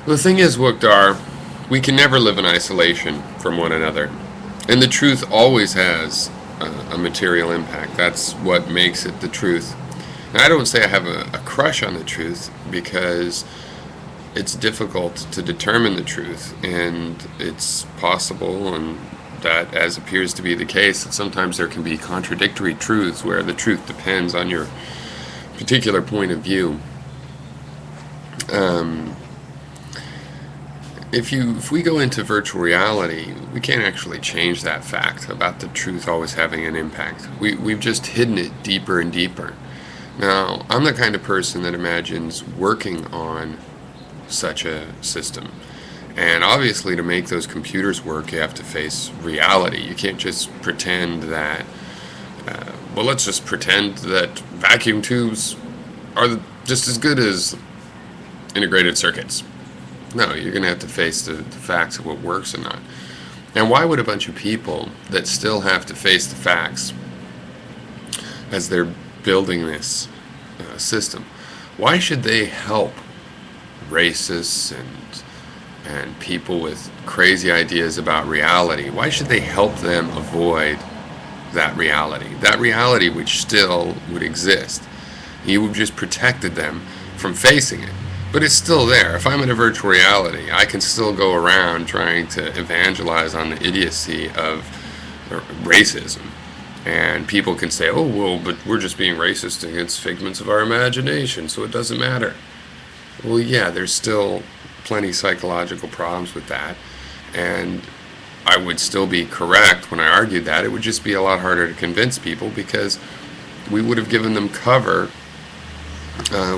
The thing is, wukdar, we can never live in isolation from one another. And the truth always has a material impact. That's what makes it the truth. Now, I don't say I have a crush on the truth because it's difficult to determine the truth, and it's possible, and that as appears to be the case, that sometimes there can be contradictory truths where the truth depends on your particular point of view. Um, if we go into virtual reality, we can't actually change that fact about the truth always having an impact. We've just hidden it deeper and deeper. Now, I'm the kind of person that imagines working on such a system. And obviously, to make those computers work, you have to face reality. You can't just pretend that, well, let's just pretend that vacuum tubes are just as good as integrated circuits. No, you're going to have to face the facts of what works and not. And why would a bunch of people that still have to face the facts as they're building this system, why should they help racists and people with crazy ideas about reality? Why should they help them avoid that reality? That reality which still would exist. You have just protected them from facing it. But it's still there. If I'm in a virtual reality, I can still go around trying to evangelize on the idiocy of racism. And people can say, oh, well, but we're just being racist against figments of our imagination, so it doesn't matter. Well, yeah, there's still plenty psychological problems with that. And I would still be correct when I argued that. It would just be a lot harder to convince people because we would have given them cover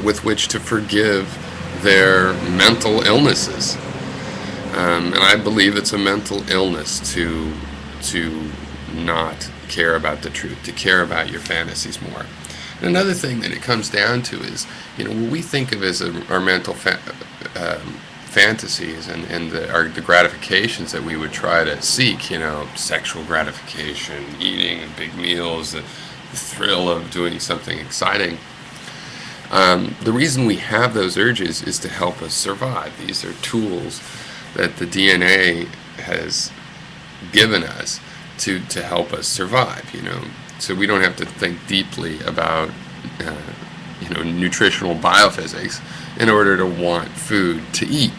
with which to forgive their mental illnesses. And I believe it's a mental illness to not care about the truth, to care about your fantasies more. And another thing that it comes down to is, what we think of as our mental fantasies and the gratifications that we would try to seek, sexual gratification, eating big meals, the thrill of doing something exciting. The reason we have those urges is to help us survive. These are tools that the DNA has given us to help us survive, So we don't have to think deeply about, nutritional biophysics in order to want food to eat.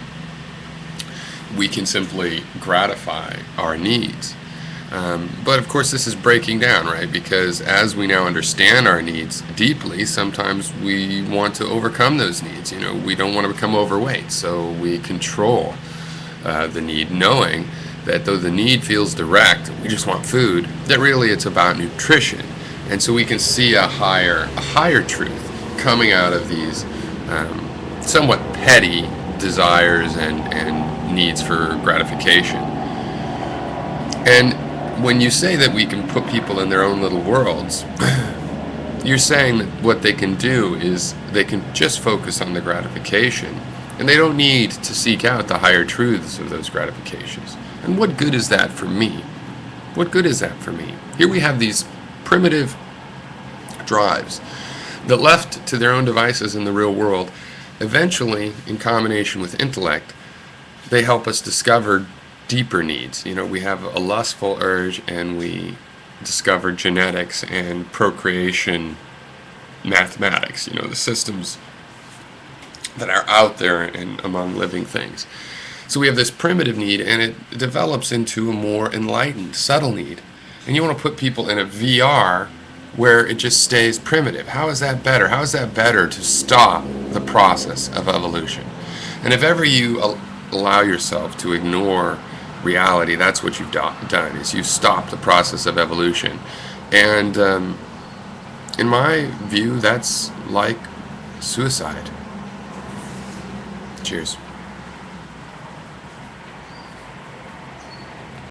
We can simply gratify our needs. But of course this is breaking down, right? Because as we now understand our needs deeply, sometimes we want to overcome those needs. We don't want to become overweight, so we control the need, knowing that though the need feels direct, we just want food, that really it's about nutrition. And so we can see a higher truth coming out of these somewhat petty desires and needs for gratification. And when you say that we can put people in their own little worlds, you're saying that what they can do is they can just focus on the gratification, and they don't need to seek out the higher truths of those gratifications. And what good is that for me? What good is that for me? Here we have these primitive drives that, left to their own devices in the real world, eventually, in combination with intellect, they help us discover deeper needs. We have a lustful urge, and we discover genetics and procreation mathematics, the systems that are out there and among living things. So we have this primitive need, and it develops into a more enlightened, subtle need. And you want to put people in a VR where it just stays primitive. How is that better? How is that better to stop the process of evolution? And if ever you allow yourself to ignore reality, that's what you've done, is you've stopped the process of evolution. And in my view, that's like suicide. Cheers.